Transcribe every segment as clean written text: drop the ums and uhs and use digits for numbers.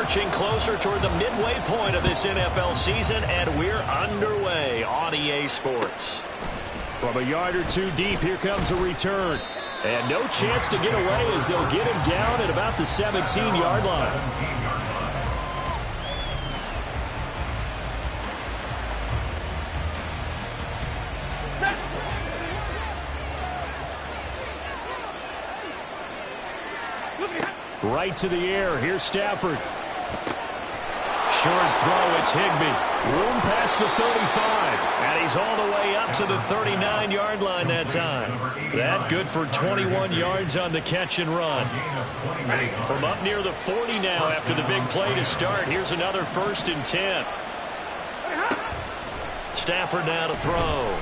marching closer toward the midway point of this NFL season, and we're underway on EA Sports. From a yard or two deep, here comes a return. And no chance to get away as they'll get him down at about the 17-yard line. Right to the air. Here's Stafford. Short throw. It's Higbee. Room past the 35. And he's all the way up to the 39-yard line that time. That good for 21 yards on the catch and run. From up near the 40 now after the big play to start. Here's another 1st and 10. Stafford now to throw.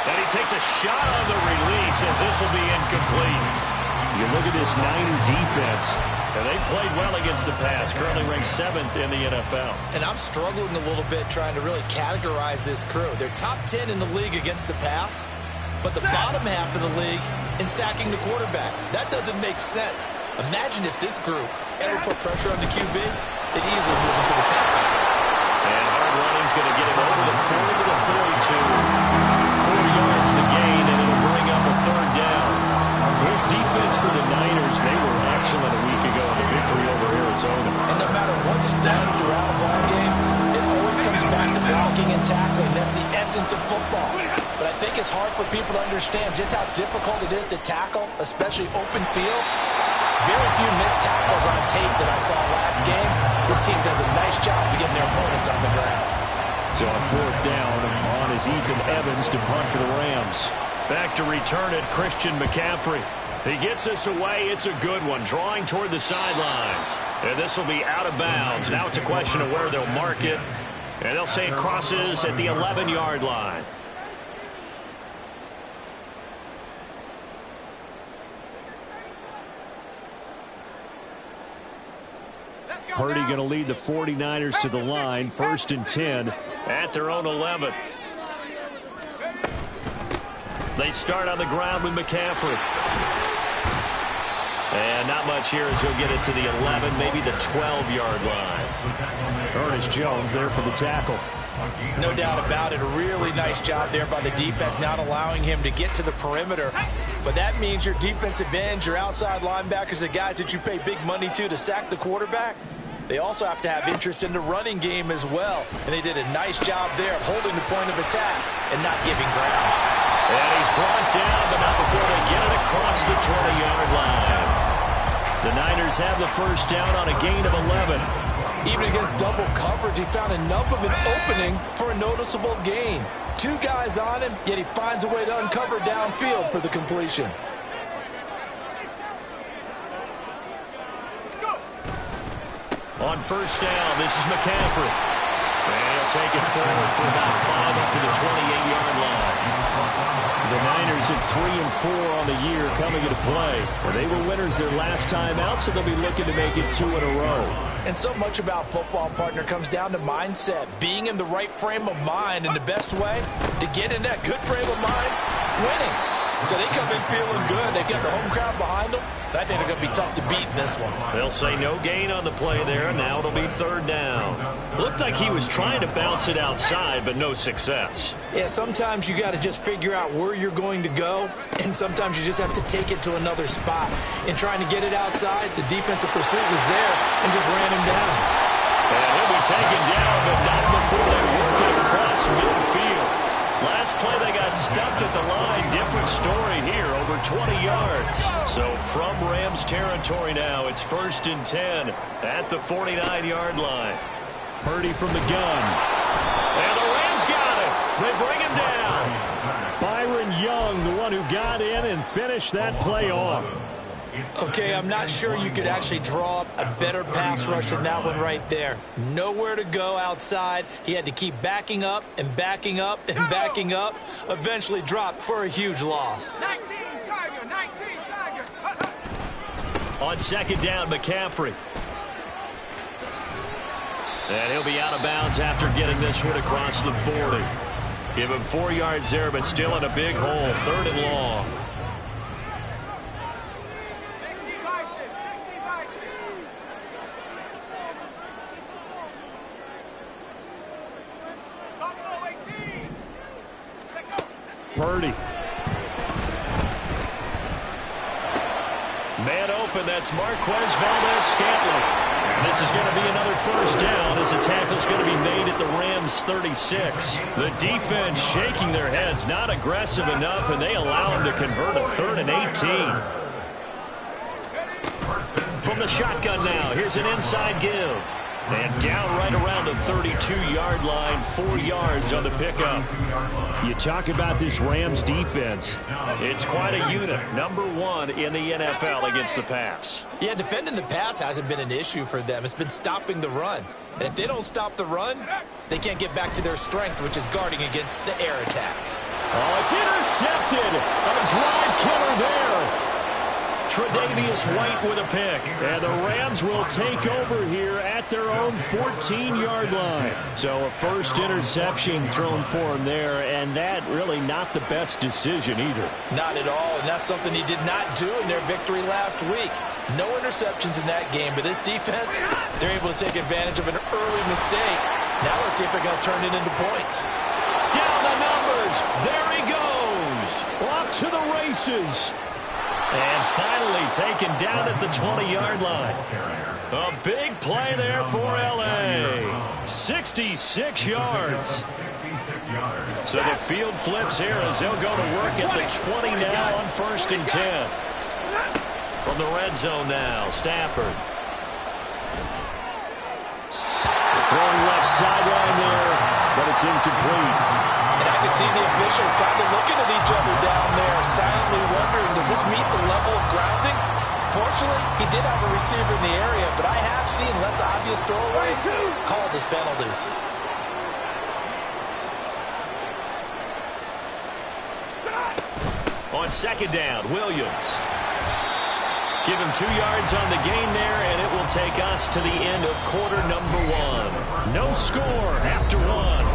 And he takes a shot on the release as this will be incomplete. You look at this Niner defense. And they've played well against the pass. Currently ranked 7th in the NFL. And I'm struggling a little bit trying to really categorize this crew. They're top 10 in the league against the pass, but the bottom half of the league in sacking the quarterback. That doesn't make sense. Imagine if this group ever put pressure on the QB, they'd easily move into the top 5. And hard running's going to get him over the 40 to the 42. 4 yards the gain, and it'll bring up a 3rd down. His defense for the Niners, they were excellent a week ago in the victory over Arizona. And no matter what's done throughout a ball game, it always comes back to blocking and tackling. That's the essence of football. But I think it's hard for people to understand just how difficult it is to tackle, especially open field. Very few missed tackles on tape that I saw last game. This team does a nice job of getting their opponents on the ground. So on 4th down, on is Ethan Evans to punt for the Rams. Back to return it, Christian McCaffrey. He gets this away. It's a good one, drawing toward the sidelines. And this will be out of bounds. Now it's a question of where they'll mark it. And they'll say it crosses at the 11-yard line. Purdy going to lead the 49ers to the line. 1st and 10. At their own 11. They start on the ground with McCaffrey. And not much here as he'll get it to the 11, maybe the 12-yard line. Ernest Jones there for the tackle. No doubt about it. A really nice job there by the defense, not allowing him to get to the perimeter. But that means your defensive ends, your outside linebackers, the guys that you pay big money to sack the quarterback, they also have to have interest in the running game as well. And they did a nice job there of holding the point of attack and not giving ground. And he's brought down, but not before they get it across the 20-yard line. The Niners have the 1st down on a gain of 11. Even against double coverage, he found enough of an opening for a noticeable gain. 2 guys on him, yet he finds a way to uncover downfield for the completion. On 1st down, this is McCaffrey. And he'll take it forward for about 5 up to the 28-yard line. The Niners at 3-4 on the year coming into play. They were winners their last time out, so they'll be looking to make it 2 in a row. And so much about football, partner, comes down to mindset. Being in the right frame of mind, and the best way to get in that good frame of mind, winning. So they come in feeling good. They've got the home crowd behind them. I think they're going to be tough to beat in this one. They'll say no gain on the play there. Now it'll be 3rd down. Looked like he was trying to bounce it outside, but no success. Yeah, sometimes you got to just figure out where you're going to go, and sometimes you just have to take it to another spot. In trying to get it outside, the defensive pursuit was there and just ran him down. And he'll be taken down, but not before they work it across midfield. Last play they got stuffed at the line. Different story here, over 20 yards. So from Rams territory now, it's 1st and 10 at the 49-yard line. Purdy from the gun. And the Rams got it. They bring him down. Byron Young, the one who got in and finished that play off. Okay, I'm not sure you could actually draw up a better pass rush than that one right there. Nowhere to go outside. He had to keep backing up and backing up and backing up. Eventually dropped for a huge loss. 19 Tigers. On 2nd down, McCaffrey. And he'll be out of bounds after getting this one across the 40. Give him 4 yards there, but still in a big hole. 3rd and long. 60 by 6. Purdy. Man open, that's Marquez Valdez-Scantling. And this is going to be another first down as the tackle's going to be made at the Rams' 36. The defense shaking their heads, not aggressive enough, and they allow him to convert a 3rd and 18. From the shotgun now, here's an inside give. And down right around the 32-yard line, 4 yards on the pickup. You talk about this Rams defense. It's quite a unit. Number 1 in the NFL against the pass. Yeah, defending the pass hasn't been an issue for them. It's been stopping the run. And if they don't stop the run, they can't get back to their strength, which is guarding against the air attack. Oh, it's intercepted. A drive killer there. Tre'Davious White with a pick. And the Rams will take over here at their own 14-yard line. So a first interception thrown for him there, and that really not the best decision either. Not at all, and that's something he did not do in their victory last week. No interceptions in that game, but this defense, they're able to take advantage of an early mistake. Now let's see if they're going to turn it into points. Down the numbers. There he goes. Off to the races. And finally taken down at the 20-yard line. A big play there for L.A. 66 yards. So the field flips here as they'll go to work at the 20 now on 1st and 10. From the red zone now, Stafford. Throwing left sideline there, but it's incomplete. And I can see the officials kind of looking at each other down there, silently wondering, does this meet the level of grounding? Fortunately, he did have a receiver in the area, but I have seen less obvious throwaways called as penalties. On 2nd down, Williams. Give him 2 yards on the gain there, and it will take us to the end of quarter number 1. No score after 1.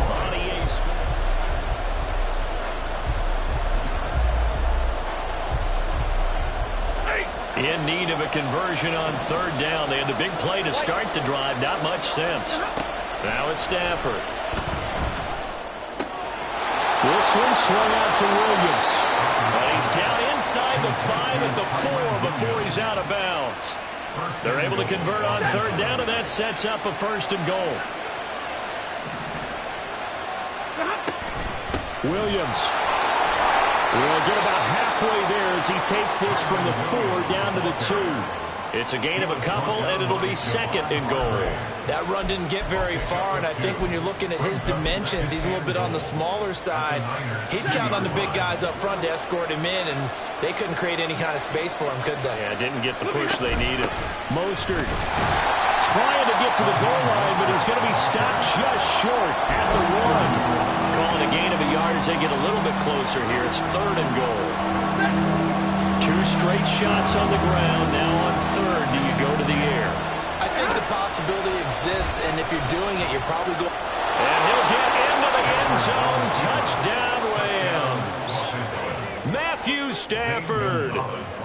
In need of a conversion on 3rd down. They had the big play to start the drive. Not much sense. Now it's Stafford. This one swung out to Williams. But he's down inside the 5 at the 4 before he's out of bounds. They're able to convert on 3rd down, and that sets up a 1st and goal. Williams will get about halfway there as he takes this from the 4 down to the 2. It's a gain of a couple, and it'll be 2nd and goal. That run didn't get very far, and I think when you're looking at his dimensions, he's a little bit on the smaller side. He's counting on the big guys up front to escort him in, and they couldn't create any kind of space for him, could they? Yeah, didn't get the push they needed. Mostert trying to get to the goal line, but he's going to be stopped just short at the 1. Calling a gain of a yard as they get a little bit closer here. It's 3rd and goal. 2 straight shots on the ground. Now on 3rd, do you go to the air? I think the possibility exists, and if you're doing it, you're probably going. And he'll get into the end zone. Touchdown, Rams. Matthew Stafford,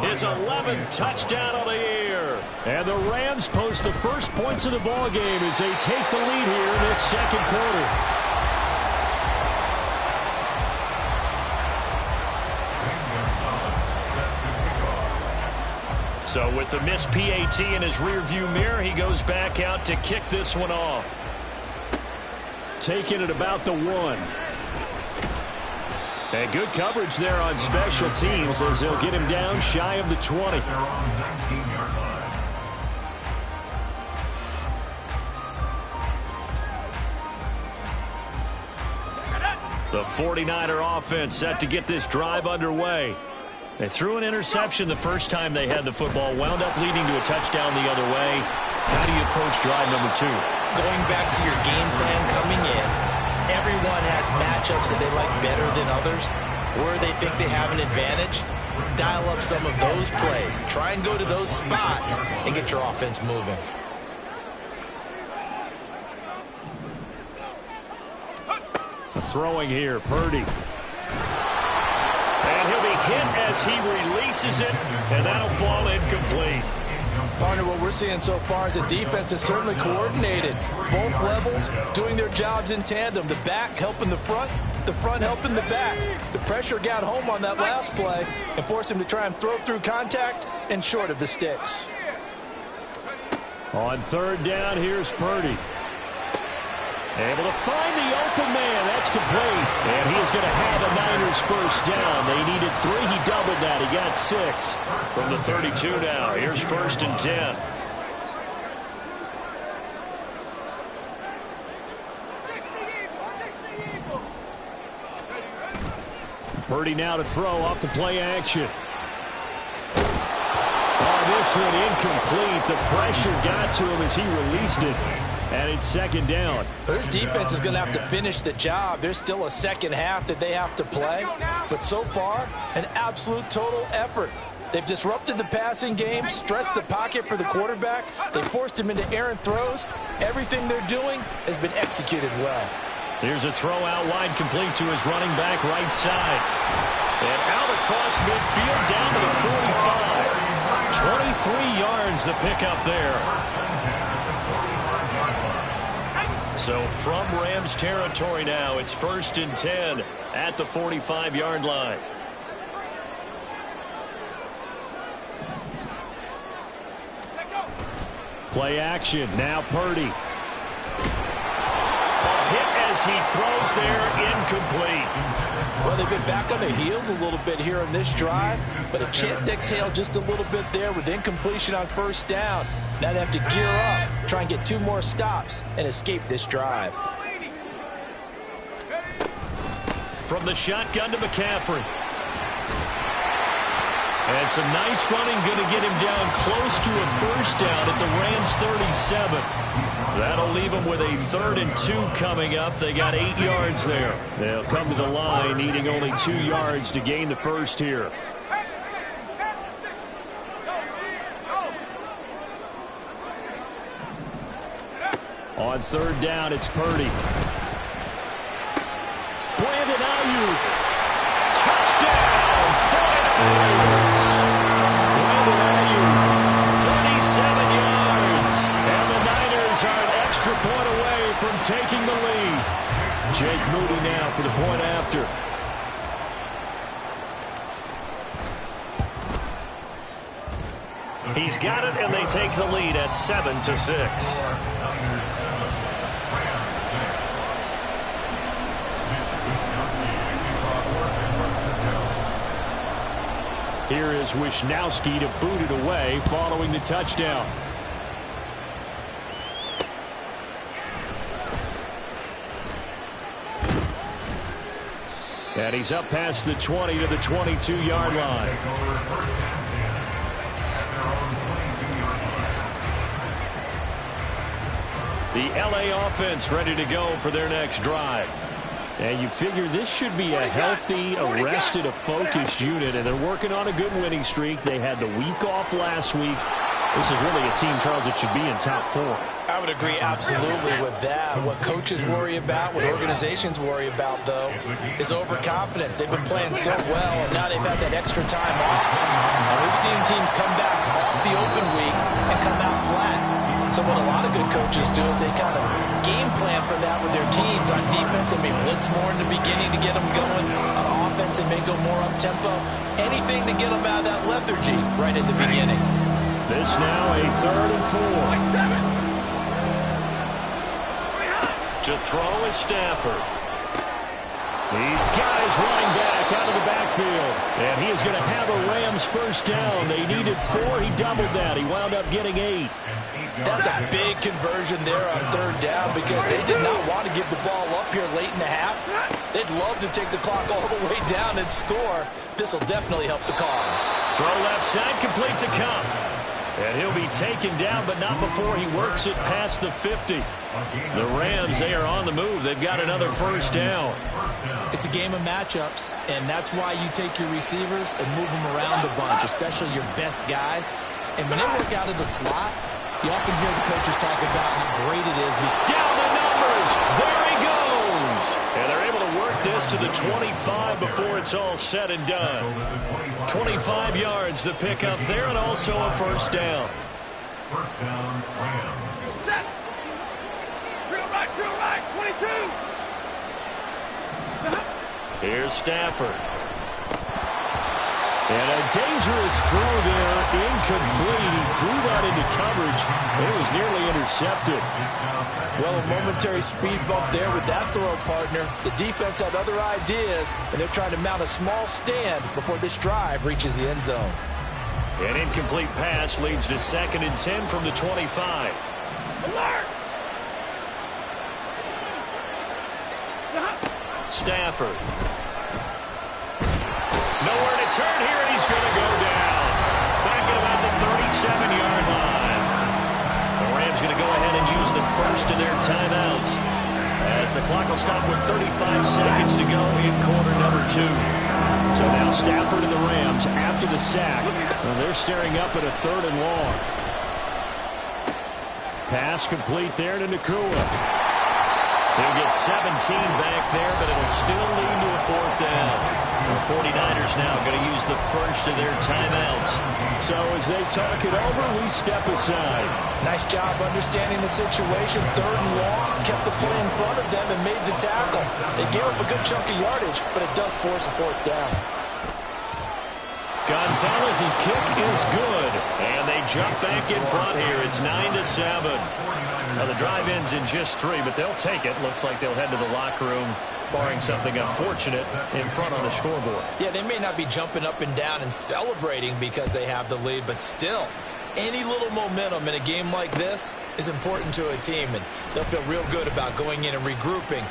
his 11th touchdown of the year. And the Rams post the first points of the ball game as they take the lead here in this 2nd quarter. So with the missed PAT in his rearview mirror, he goes back out to kick this one off. Taking it about the 1. And good coverage there on special teams as they'll get him down shy of the 20. The 49er offense set to get this drive underway. They threw an interception the first time they had the football, wound up leading to a touchdown the other way. How do you approach drive number 2? Going back to your game plan coming in, everyone has matchups that they like better than others, where they think they have an advantage. Dial up some of those plays. Try and go to those spots and get your offense moving. Throwing here, Purdy. And he'll be hit as he releases it, and that'll fall incomplete. Partner, what we're seeing so far is the defense is certainly coordinated. Both levels doing their jobs in tandem. The back helping the front helping the back. The pressure got home on that last play and forced him to try and throw through contact and short of the sticks. On third down, here's Purdy. Able to find the open man. That's complete. And he is going to have a Niners first down. They needed 3. He doubled that. He got 6. From the 32 now. Here's first and 10. Purdy now to throw off the play action. Oh, this one incomplete. The pressure got to him as he released it. And it's second down. This defense is going to have to finish the job. There's still a second half that they have to play. But so far, an absolute total effort. They've disrupted the passing game, stressed the pocket for the quarterback. They forced him into errant throws. Everything they're doing has been executed well. Here's a throw out wide, complete to his running back right side. And out across midfield down to the 45. 23 yards the pickup there. So from Rams territory now, it's first and 10 at the 45-yard line. Play action. Now Purdy. Hit as he throws there, incomplete. Well, they've been back on their heels a little bit here on this drive, but a chance to exhale just a little bit there with incompletion on first down. Now they have to gear up, try and get 2 more stops, and escape this drive. From the shotgun to McCaffrey. And some nice running, going to get him down close to a first down at the Rams 37. That'll leave them with a 3rd and 2 coming up. They got 8 yards there. They'll come to the line, needing only 2 yards to gain the first here. On third down, it's Purdy. Brandon Ayuk. Touchdown, 49ers. Brandon Ayuk, 37 yards. And the Niners are an extra point away from taking the lead. Jake Moody now for the point after. He's got it, and they take the lead at 7-6. Here is Wisnowski to boot it away following the touchdown. And he's up past the 20 to the 22-yard line. The LA offense ready to go for their next drive. And you figure this should be a healthy, arrested, a focused unit, and they're working on a good winning streak. They had the week off last week. This is really a team, Charles, that should be in top 4. I would agree absolutely with that. What coaches worry about, what organizations worry about, though, is overconfidence. They've been playing so well, and now they've had that extra time off. And we've seen teams come back off the open week and come out flat. So what a lot of good coaches do is they kind of game plan for that with their teams. On defense, they may blitz more in the beginning to get them going. On offense, they may go more up-tempo. Anything to get them out of that lethargy right at the beginning. This now a 3rd and 4. To throw is Stafford. He's got his running back out of the backfield. And he is going to have a Rams first down. They needed 4. He doubled that. He wound up getting 8. That's a big conversion there on third down because they did not want to give the ball up here late in the half. They'd love to take the clock all the way down and score. This will definitely help the cause. Throw left side, complete to Cup. And he'll be taken down, but not before he works it past the 50. The Rams, they are on the move. They've got another first down. It's a game of matchups, and that's why you take your receivers and move them around a bunch, especially your best guys. And when they work out of the slot, you often hear the coaches talk about how great it is. Down the numbers. There he goes. And they're able to work this to the 25 before it's all said and done. 25 yards the pickup there, and also a first down. First down, Rams. Set. Drill right, 22. Here's Stafford. And a dangerous throw there, incomplete. He threw that into coverage, and it was nearly intercepted. Well, a momentary speed bump there with that throw, partner. The defense had other ideas, and they're trying to mount a small stand before this drive reaches the end zone. An incomplete pass leads to 2nd and 10 from the 25. Alert. Stafford. Nowhere to turn here, and he's going to go down. Back at about the 37-yard line. The Rams going to go ahead and use the first of their timeouts, as the clock will stop with 35 seconds to go in quarter number 2. So now Stafford and the Rams, after the sack, well, they're staring up at a 3rd and long. Pass complete there to Nakua. He'll get 17 back there, but it'll still lead to a 4th down. The 49ers now going to use the first of their timeouts. So as they talk it over, we step aside. Nice job understanding the situation. 3rd and long, kept the play in front of them and made the tackle. They gave up a good chunk of yardage, but it does force a 4th down. Gonzalez's kick is good, and they jump back in front here. It's 9-7. Now the drive ends in just 3, but they'll take it. Looks like they'll head to the locker room, barring something unfortunate, in front on the scoreboard. Yeah, they may not be jumping up and down and celebrating because they have the lead, but still, any little momentum in a game like this is important to a team, and they'll feel real good about going in and regrouping,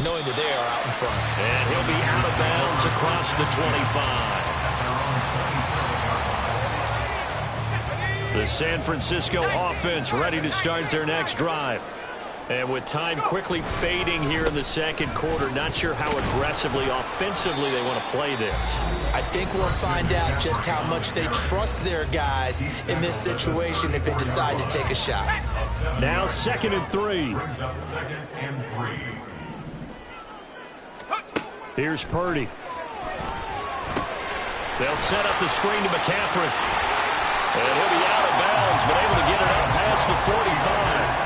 knowing that they are out in front. And he'll be out of bounds across the 25. The San Francisco offense ready to start their next drive. And with time quickly fading here in the 2nd quarter, not sure how aggressively, offensively they want to play this. I think we'll find out just how much they trust their guys in this situation if they decide to take a shot. Now 2nd and 3. Brings up 2nd and 3. Here's Purdy. They'll set up the screen to McCaffrey. And he'll be out of bounds, but able to get it up past the 45.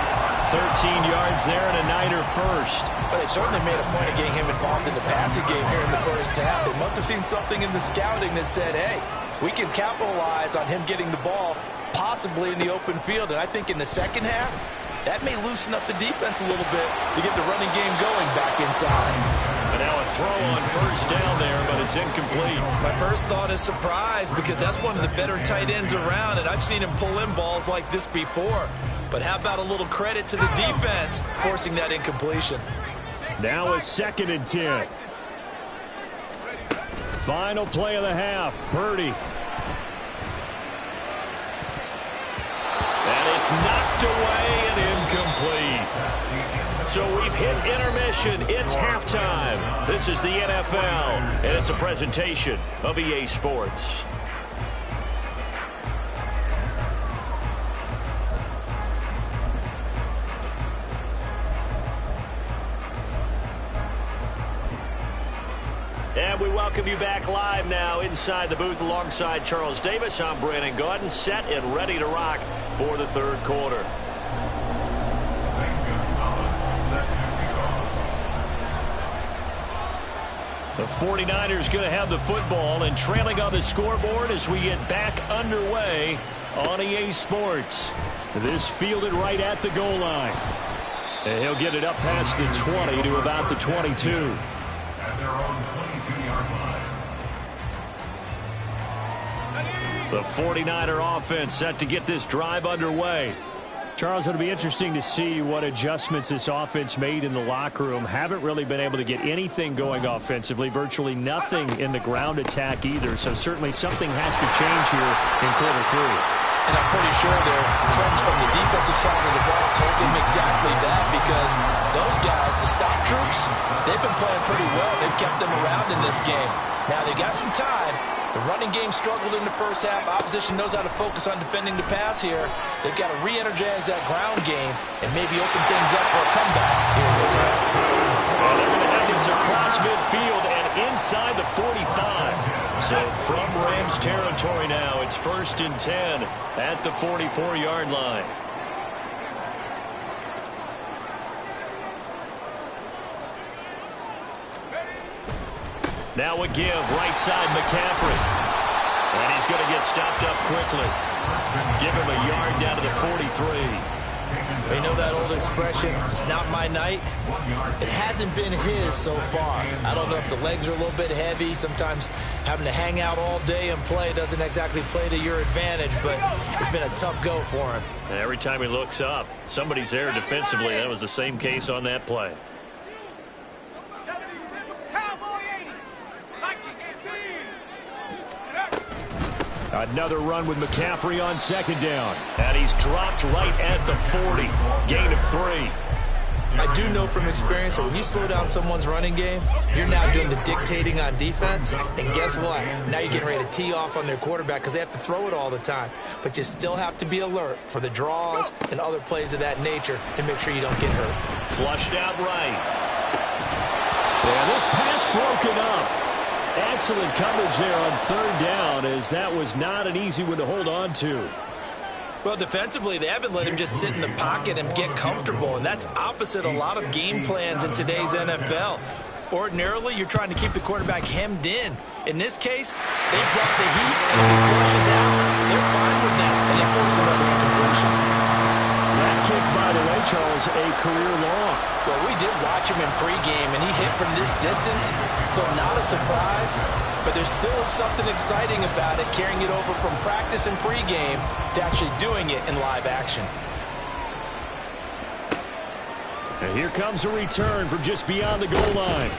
13 yards there and a Niner first. But they certainly made a point of getting him involved in the passing game here in the first half. They must have seen something in the scouting that said, hey, we can capitalize on him getting the ball possibly in the open field. And I think in the second half, that may loosen up the defense a little bit to get the running game going back inside. And now a throw on first down there, but it's incomplete. My first thought is surprise because that's one of the better tight ends around, and I've seen him pull in balls like this before. But how about a little credit to the defense forcing that incompletion? Now a 2nd and 10. Final play of the half. Purdy. And it's knocked away and incomplete. So we've hit intermission. It's halftime. This is the NFL, and it's a presentation of EA Sports. And we welcome you back live now inside the booth alongside Charles Davis. I'm Brandon Gaudin, set and ready to rock for the 3rd quarter. The 49ers going to have the football and trailing on the scoreboard as we get back underway on EA Sports. This fielded right at the goal line. And he'll get it up past the 20 to about the 22. At their own 22-yard line. The 49er offense set to get this drive underway. Charles, it'll be interesting to see what adjustments this offense made in the locker room. Haven't really been able to get anything going offensively, virtually nothing in the ground attack either. So certainly something has to change here in quarter 3. And I'm pretty sure their friends from the defensive side of the ball told them exactly that because those guys, the stop troops, they've been playing pretty well. They've kept them around in this game. Now they got some time. The running game struggled in the first half. Opposition knows how to focus on defending the pass here. They've got to re-energize that ground game and maybe open things up for a comeback here in this half. And they're going to have this across midfield and inside the 45. So From Rams territory now, it's 1st and 10 at the 44-yard line. Now a give, right side McCaffrey. And he's going to get stopped up quickly. Give him a yard down to the 43. You know that old expression, it's not my night? It hasn't been his so far. I don't know if the legs are a little bit heavy. Sometimes having to hang out all day and play doesn't exactly play to your advantage, but it's been a tough go for him. Every time he looks up, somebody's there defensively. That was the same case on that play. Another run with McCaffrey on 2nd down. And he's dropped right at the 40. Gain of 3. I do know from experience that when you slow down someone's running game, you're now doing the dictating on defense. And guess what? Now you're getting ready to tee off on their quarterback because they have to throw it all the time. But you still have to be alert for the draws and other plays of that nature to make sure you don't get hurt. Flushed out right. And this pass broken up. Excellent coverage there on 3rd down, as that was not an easy one to hold on to. Well, defensively, they haven't let him just sit in the pocket and get comfortable, and that's opposite a lot of game plans in today's NFL. Ordinarily, you're trying to keep the quarterback hemmed in. In this case, they brought the heat, and if he flushes out, they're fine with that, and they force another incompletion. That kick, by the way, Charles, a career long. Well, we did watch him in pregame, and he hit from this distance, so not a surprise. But there's still something exciting about it, carrying it over from practice and pregame to actually doing it in live action. And here comes a return from just beyond the goal line.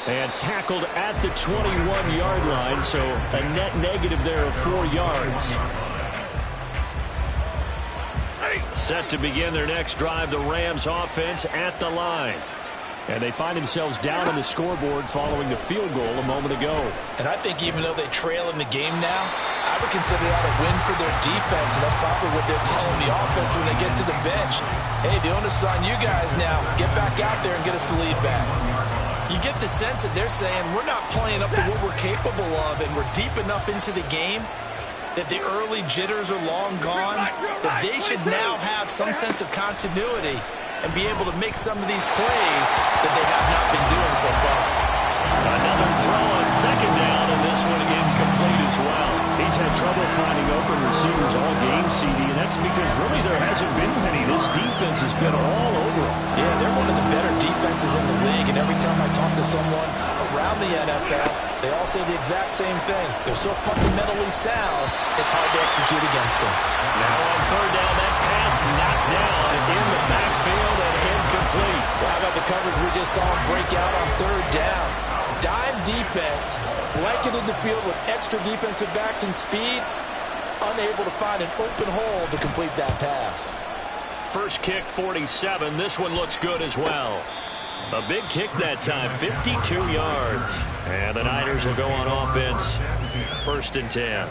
And tackled at the 21-yard line, so a net negative there of 4 yards. Set to begin their next drive, the Rams offense at the line. And they find themselves down on the scoreboard following the field goal a moment ago. And I think even though they trail in the game now, I would consider that a win for their defense, and that's probably what they're telling the offense when they get to the bench. Hey, the onus is on you guys now. Get back out there and get us the lead back. You get the sense that they're saying we're not playing up to what we're capable of, and we're deep enough into the game that the early jitters are long gone, that they should now have some sense of continuity and be able to make some of these plays that they have not been doing so far. Another throw on 2nd down, and this one incomplete as well. He's had trouble finding open receivers all game, CD, and that's because really there hasn't been many. This defense has been all over him. Yeah, they're one of the better defenses in the league, and every time I talk to someone around the NFL, they all say the exact same thing. They're so fundamentally sound, it's hard to execute against them. Now on 3rd down, that pass knocked down in the backfield and incomplete. Well, how about the coverage we just saw him break out on 3rd down? Dime defense, blanketed the field with extra defensive backs and speed, unable to find an open hole to complete that pass. First kick, 47. This one looks good as well. A big kick that time, 52 yards. And the Niners will go on offense, 1st and 10.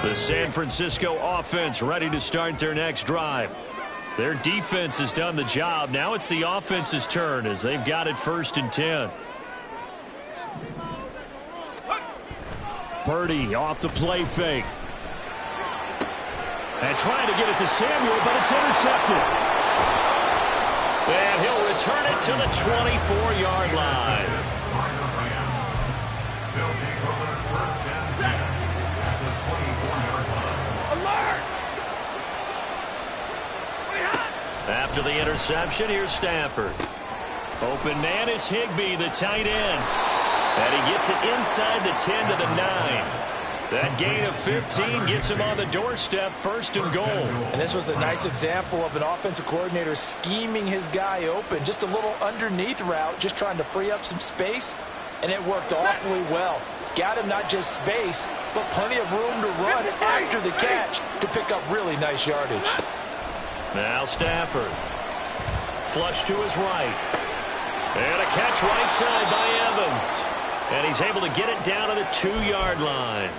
The San Francisco offense ready to start their next drive. Their defense has done the job. Now it's the offense's turn as they've got it 1st and 10. Purdy off the play fake. And trying to get it to Samuel, but it's intercepted. And he'll return it to the 24-yard line. After the interception, here's Stafford. Open man is Higbee, the tight end. And he gets it inside the 10 to the 9. That gain of 15 gets him on the doorstep, 1st and goal. And this was a nice example of an offensive coordinator scheming his guy open. Just a little underneath route, just trying to free up some space. And it worked awfully well. Got him not just space, but plenty of room to run after the catch to pick up really nice yardage. Now Stafford. Flush to his right. And a catch right side by Evans. And he's able to get it down to the 2-yard line.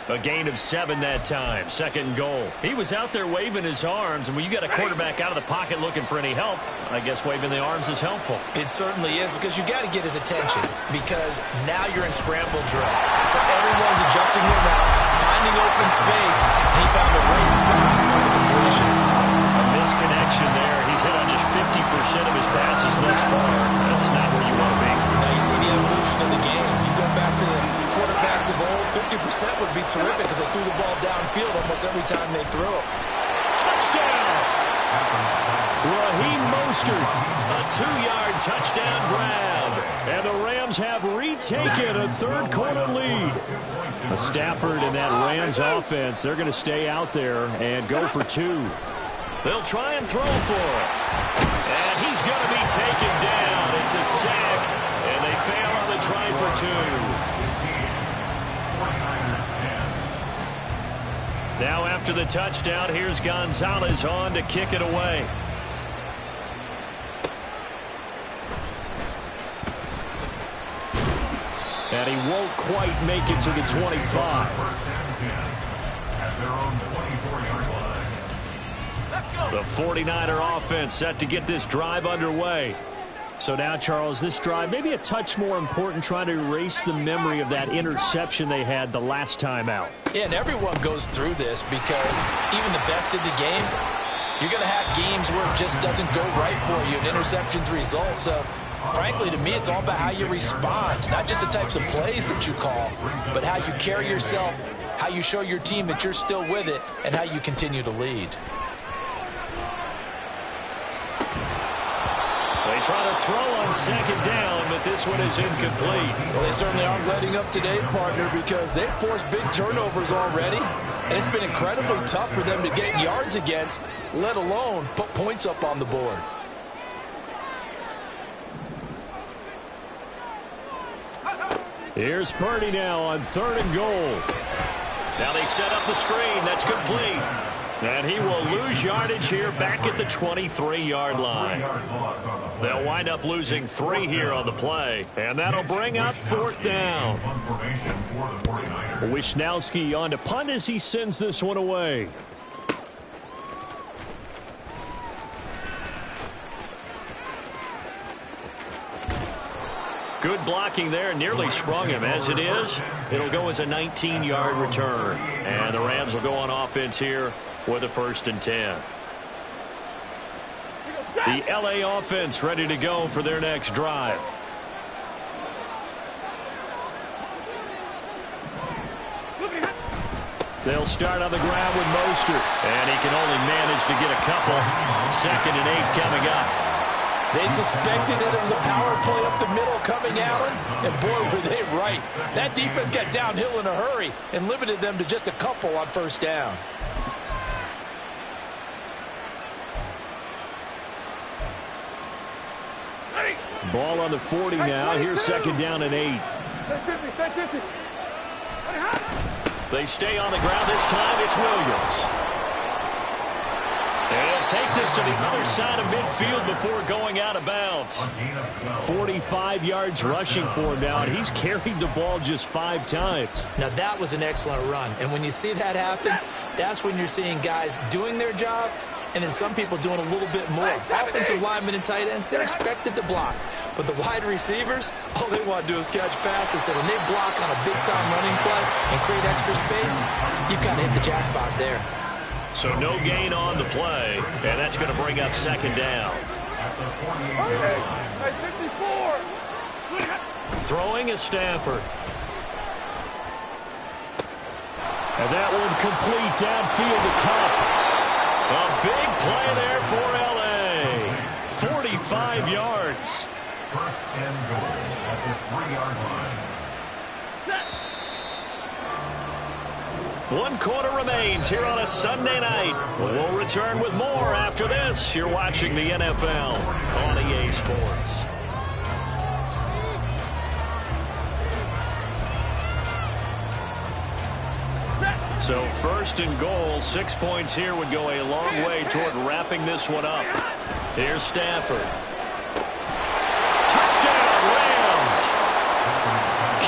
A gain of 7 that time. Second and goal. He was out there waving his arms, and when you got a quarterback out of the pocket looking for any help, I guess waving the arms is helpful. It certainly is, because you got to get his attention, because now you're in scramble drill. So everyone's adjusting their routes, finding open space, and he found the right spot for the completion. A misconnection there. He's hit on just 50% of his passes thus far. That's not where you want to be. Now you see the evolution of the game. You go back to the quarterbacks of old, 50% would be terrific because they threw the ball downfield almost every time they threw it. Touchdown! Raheem Mostert, a 2-yard touchdown grab. And the Rams have retaken a third-quarter lead. Stafford and that Rams offense, they're going to stay out there and go for 2. They'll try and throw for it. And he's going to be taken down. It's a sack, and they fail on the try for 2. Now after the touchdown, here's Gonzalez on to kick it away. And he won't quite make it to the 25. At their own 24-yard line. The 49er offense set to get this drive underway. So now, Charles, this drive maybe a touch more important, trying to erase the memory of that interception they had the last time out. Yeah, and everyone goes through this because even the best in the game, you're going to have games where it just doesn't go right for you and interceptions result. So, frankly, to me, it's all about how you respond, not just the types of plays that you call, but how you carry yourself, how you show your team that you're still with it, and how you continue to lead. They try to throw on second down, but this one is incomplete. Well, they certainly aren't letting up today, partner, because they've forced big turnovers already, and it's been incredibly tough for them to get yards against, let alone put points up on the board. Here's Purdy now on 3rd and goal. Now they set up the screen. That's complete. And he will lose yardage here back at the 23-yard line. They'll wind up losing 3 here on the play. And that'll bring up 4th down. Wishnowski on to punt as he sends this one away. Good blocking there, nearly sprung him. As it is, it'll go as a 19-yard return. And the Rams will go on offense here with a 1st and 10. The LA offense ready to go for their next drive. They'll start on the ground with Mostert. And he can only manage to get a couple. 2nd and 8 coming up. They suspected that it was a power play up the middle coming at them, and boy, were they right. That defense got downhill in a hurry and limited them to just a couple on 1st down. Ball on the 40 now. Here's 2nd down and 8. They stay on the ground this time. It's Williams. And take this to the other side of midfield before going out of bounds. 45 yards rushing for him now, and he's carried the ball just 5 times. Now, that was an excellent run. And when you see that happen, that's when you're seeing guys doing their job and then some people doing a little bit more. Offensive linemen and tight ends, they're expected to block. But the wide receivers, all they want to do is catch passes. So when they block on a big-time running play and create extra space, you've got to hit the jackpot there. So no gain on the play, and that's going to bring up 2nd down. Throwing is Stafford. And that one complete downfield to Cup. A big play there for L.A. 45 yards. 1st and goal at the 3-yard line. 1 quarter remains here on a Sunday night. We'll return with more after this. You're watching the NFL on EA Sports. So 1st and goal, 6 points here would go a long way toward wrapping this one up. Here's Stafford. Touchdown, Rams!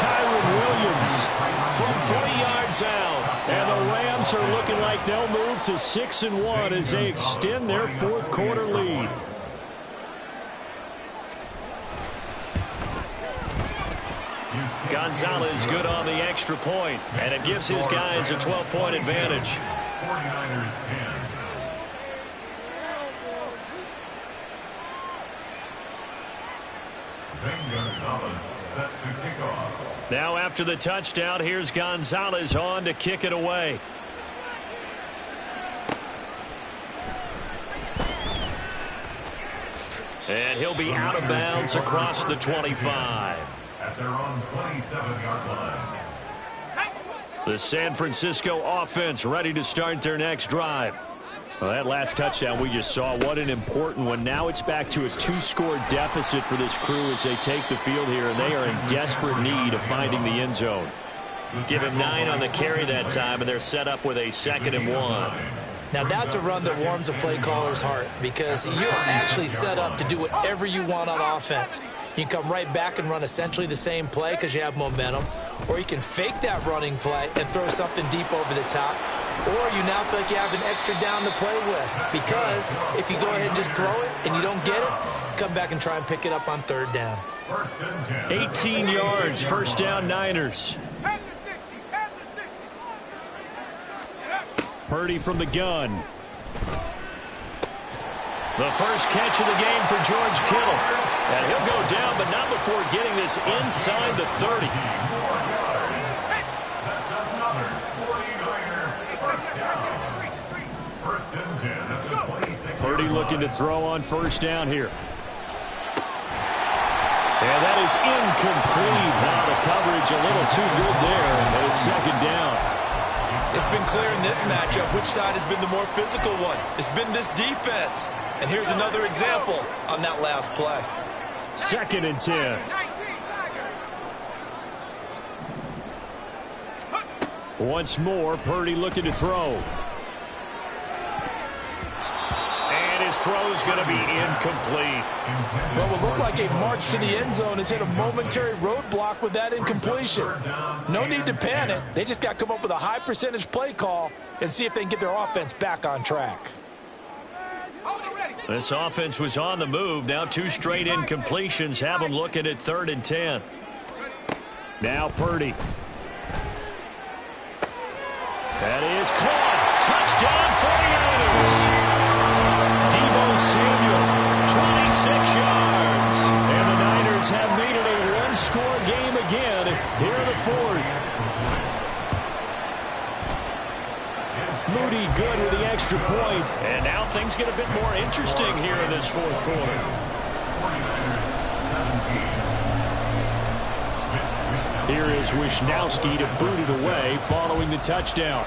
Kyron Williams from 3 yards out. Niners are looking like they'll move to 6-1 as they extend their fourth quarter lead. Gonzalez good on the extra point, and it gives his guys a 12-point advantage. 49ers 10. Zane Gonzalez set to kick off. Now after the touchdown, here's Gonzalez on to kick it away. And he'll be out of bounds across the 25. At their own 27-yard line. The San Francisco offense ready to start their next drive. Well, that last touchdown we just saw, what an important one. Now it's back to a 2-score deficit for this crew as they take the field here, and they are in desperate need of finding the end zone. Give him 9 on the carry that time, and they're set up with a 2nd and 1. Now, that's a run that warms a play caller's heart because you're actually set up to do whatever you want on offense. You can come right back and run essentially the same play because you have momentum, or you can fake that running play and throw something deep over the top, or you now feel like you have an extra down to play with because if you go ahead and just throw it and you don't get it, come back and try and pick it up on 3rd down. 18 yards, 1st down Niners. Purdy from the gun. The first catch of the game for George Kittle. And he'll go down, but not before getting this inside the 30. That's another 49er first down. 1st and 10. That's a 26. Purdy looking to throw on 1st down here. And that is incomplete. Now the coverage a little too good there, and it's 2nd down. It's been clear in this matchup which side has been the more physical one. It's been this defense. And here's another example on that last play. 2nd and 10. Once more, Purdy looking to throw. And his throw is going to be incomplete. Well, it will look like a march to the end zone has hit a momentary roadblock with that incompletion. No need to panic. They just got to come up with a high percentage play call and see if they can get their offense back on track. This offense was on the move. Now 2 straight incompletions have them looking at 3rd and 10. Now Purdy. That is caught. Touchdown 49ers. Deebo Samuel, 26 yards. And the Niners have made it a 1-score game again here in the 4th. Moody good with the extra point. And now things get a bit more interesting here in this 4th quarter. 49ers 17. Here is Wishnowski to boot it away following the touchdown.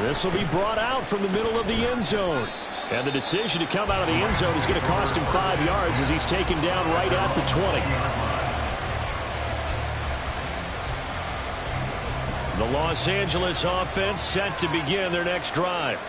This will be brought out from the middle of the end zone. And the decision to come out of the end zone is going to cost him 5 yards as he's taken down right at the 20. The Los Angeles offense set to begin their next drive.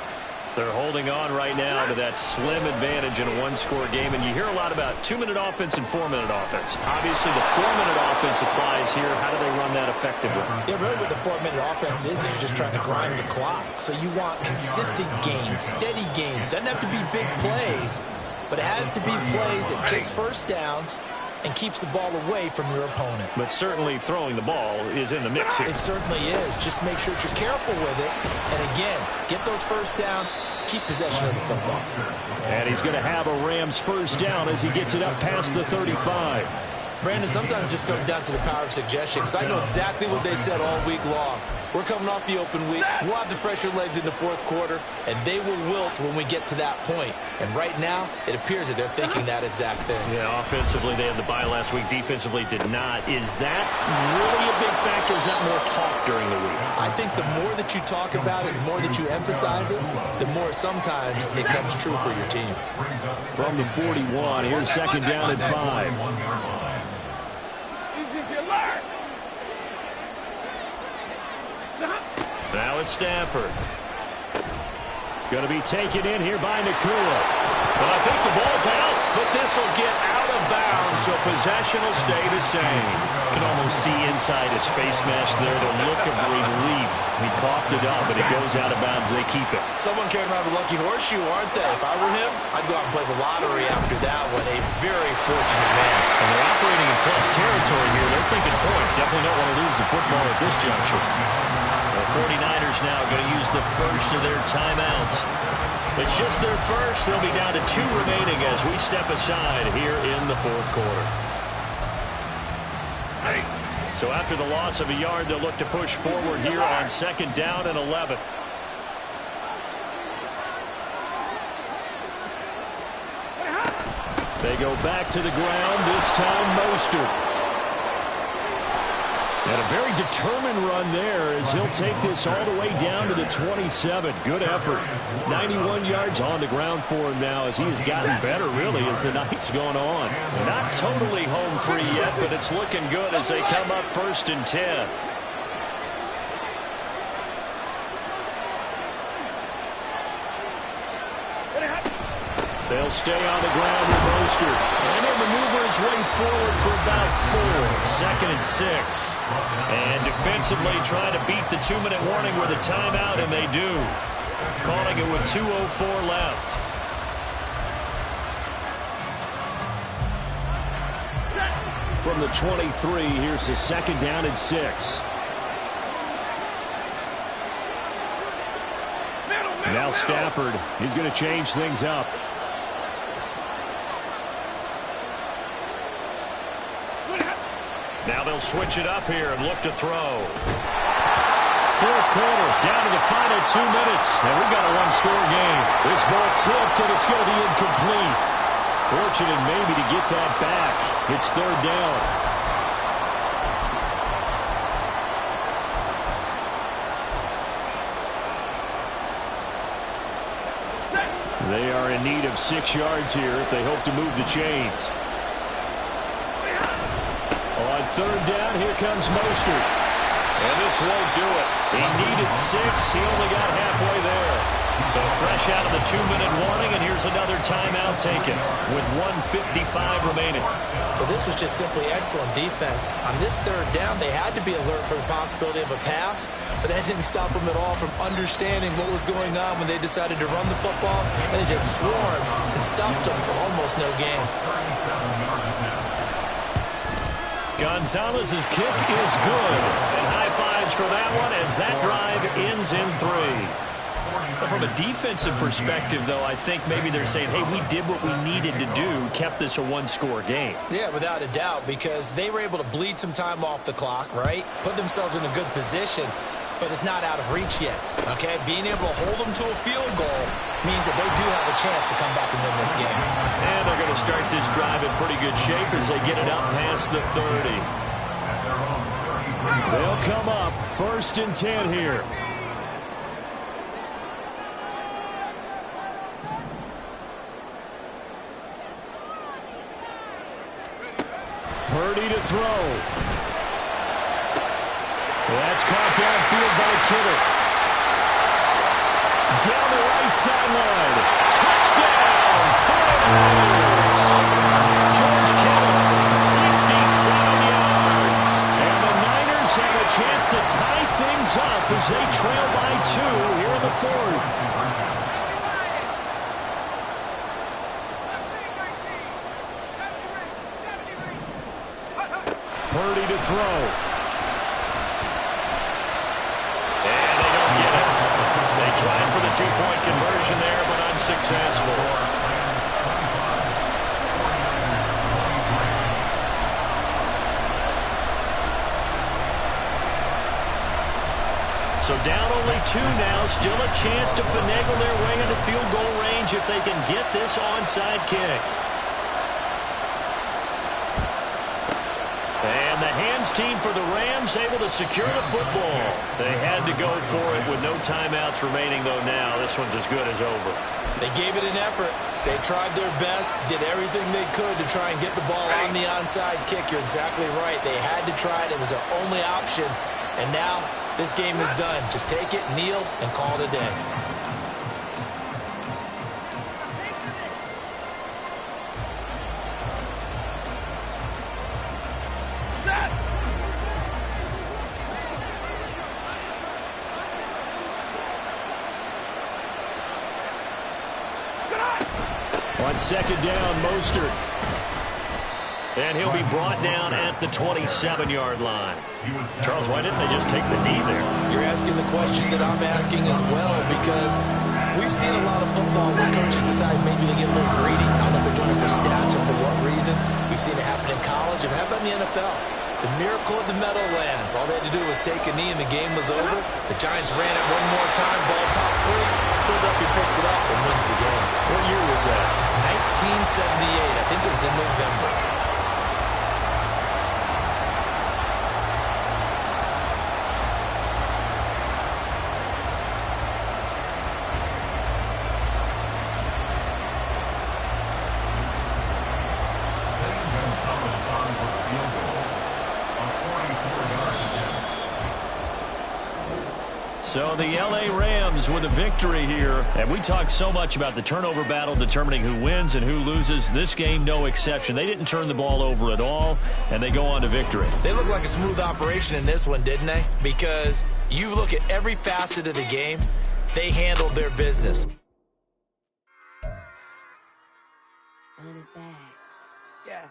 They're holding on right now to that slim advantage in a 1-score game. And you hear a lot about 2-minute offense and 4-minute offense. Obviously, the 4-minute offense applies here. How do they run that effectively? Yeah, really what the 4-minute offense is you're just trying to grind the clock. So you want consistent gains, steady gains. Doesn't have to be big plays, but it has to be plays that gets 1st downs and keeps the ball away from your opponent. But certainly throwing the ball is in the mix here. It certainly is. Just make sure that you're careful with it. And again, get those 1st downs, keep possession of the football. And he's going to have a Rams 1st down as he gets it up past the 35. Brandon, sometimes it just comes down to the power of suggestion because I know exactly what they said all week long. We're coming off the open week. We'll have the fresher legs in the 4th quarter, and they will wilt when we get to that point. And right now, it appears that they're thinking that exact thing. Yeah, offensively, they had the bye last week. Defensively, did not. Is that really a big factor? Is that more talk during the week? I think the more that you talk about it, the more that you emphasize it, the more sometimes it comes true for your team. From the 41, here's 2nd down and 5. Now it's Stafford. Going to be taken in here by Nakua. Well, I think the ball's out, but this will get out of bounds, so possession will stay the same. You can almost see inside his face mask there the look of relief. He coughed it up, but it goes out of bounds. They keep it. Someone carrying around the lucky horseshoe, aren't they? If I were him, I'd go out and play the lottery after that one. A very fortunate man. And they're operating in plus territory here. They're thinking points. Definitely don't want to lose the football at this juncture. The 49ers now going to use the first of their timeouts. It's just their first. They'll be down to 2 remaining as we step aside here in the fourth quarter. So after the loss of a yard, they'll look to push forward here on 2nd down and 11. They go back to the ground, this time Mostert. And a very determined run there as he'll take this all the way down to the 27. Good effort. 91 yards on the ground for him now as he has gotten better, really, as the night's gone on. Not totally home free yet, but it's looking good as they come up 1st and 10. They'll stay on the ground with Mostert. And he'll maneuver his way forward for about 4. 2nd and 6. And defensively trying to beat the 2-minute warning with a timeout, and they do. Calling it with 2:04 left. From the 23, here's the 2nd down and 6. Now Stafford, he's going to change things up. Now they'll switch it up here and look to throw. 4th quarter, down to the final 2 minutes. And we've got a one-score game. This ball tipped, and it's going to be incomplete. Fortunate maybe to get that back. It's 3rd down. They are in need of 6 yards here if they hope to move the chains. On 3rd down, here comes Mostert. And this won't do it. He needed 6. He only got halfway there. So fresh out of the 2-minute warning, and here's another timeout taken with 1:55 remaining. Well, this was just simply excellent defense. On this 3rd down, they had to be alert for the possibility of a pass, but that didn't stop them at all from understanding what was going on when they decided to run the football, and they just swarmed and stopped them for almost no gain. Gonzalez's kick is good, and high fives for that one as that drive ends in 3. But from a defensive perspective, though, I think maybe they're saying, hey, we did what we needed to do, kept this a one-score game. Yeah, without a doubt, because they were able to bleed some time off the clock, right? Put themselves in a good position, but it's not out of reach yet, okay? Being able to hold them to a field goal means that they do have a chance to come back and win this game. And they're going to start this drive in pretty good shape as they get it up past the 30. They'll come up 1st and 10 here. Purdy to throw. That's caught downfield by Kittle. Down the right sideline. Touchdown, 49ers. George Kittle, 67 yards. And the Niners have a chance to tie things up as they trail by 2 here in the 4th. Purdy to throw. And they don't get it. They tried for the 2-point conversion there, but unsuccessful. So down only 2 now. Still a chance to finagle their way into field goal range if they can get this onside kick. And the hands team for the Rams able to secure the football. They had to go for it with no timeouts remaining, though now this one's as good as over. They gave it an effort. They tried their best, did everything they could to try and get the ball on the onside kick. You're exactly right. They had to try it. It was their only option. And now this game is done. Just take it, kneel, and call it a day. On second down, Mostert. And he'll be brought down at the 27-yard line. Charles, why didn't they just take the knee there? You're asking the question that I'm asking as well, because we've seen a lot of football where coaches decide maybe to get a little greedy. I don't know if they're doing it for stats or for what reason. We've seen it happen in college. And how about in the NFL? The miracle of the Meadowlands. All they had to do was take a knee and the game was over. The Giants ran it one more time. Ball popped free. Philadelphia picks it up and wins the game. What year was that? 1978. I think it was in November. So the L.A. Rams with a victory here. And we talked so much about the turnover battle determining who wins and who loses. This game, no exception. They didn't turn the ball over at all, and they go on to victory. They look like a smooth operation in this one, didn't they? Because you look at every facet of the game, they handled their business. Run it back. Yeah.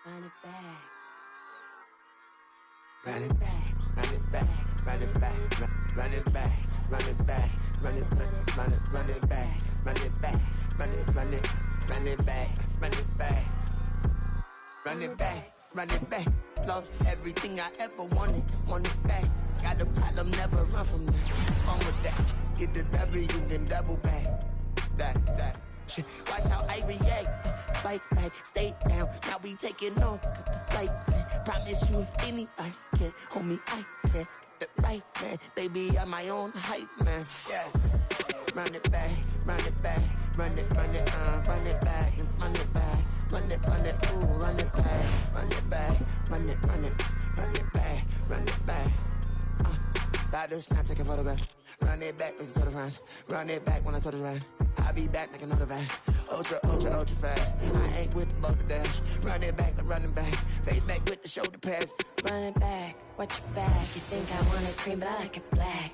Run it back. Run it back, run it back, run it back, run it back, run it back, run it back, run it back, run it back, run it back, run it back, run it back, run it back. Lost everything I ever wanted, want it back. Got a problem, never run from that. On with that, get the W, then double back. That shit. Watch how I react. Fight back, stay down. Now we taking on, cause the fight back. Promise you if anybody can, homie, I can. Get the right man, baby, I'm my own hype man. Yeah. Run it back, run it back, run it back, and run it back, run it, ooh, run it back, run it back, run it back, run it back. Battles, not taking photograph. Run it back, make it to the runs. Run it back when I told it right. I'll be back, make another back. Ultra fast. I ain't with the boat to dash. Run it back, like running back. Face back with the shoulder pads. Run it back. Watch your back. You think I want it cream, but I like it black.